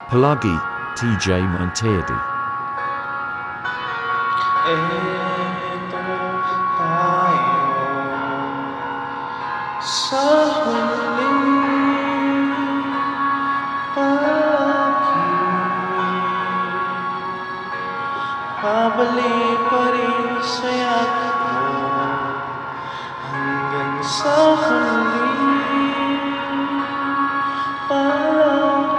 Palagi, TJ Montedi. Eto tayo sa huling pag-ibig. Pabalik pa rin sa yakap mo hanggang sa huling pag-ibig.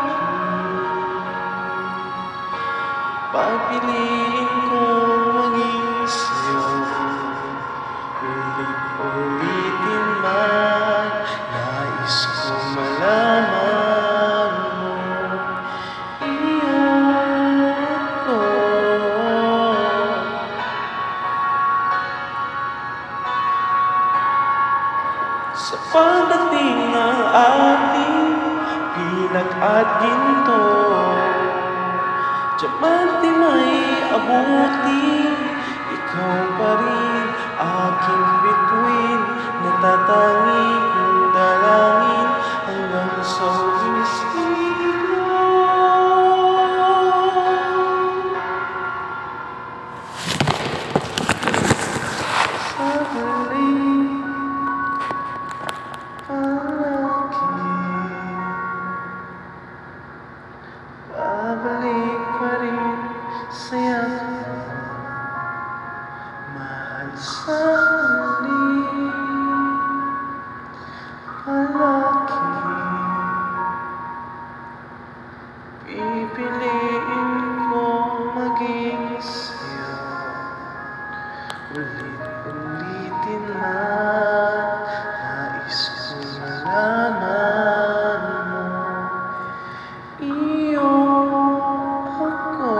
Pagpiliin ko maging sa'yo, ulit-ulitin man, nais ko malaman mo, iyan ko. Sa pagdating ng ating pinag at ginto, diamante may abuti, ikaw pa rin aking bituin, natatangi kong dalangin hanggang sa huling siglo. Sa huling pag-ibig, babalik pa rin sa'yo, mahal sa huling palagi. Pipiliin ko maging sa'yo, ulit-ulitin man, nais ko malaman mo, iyo ako.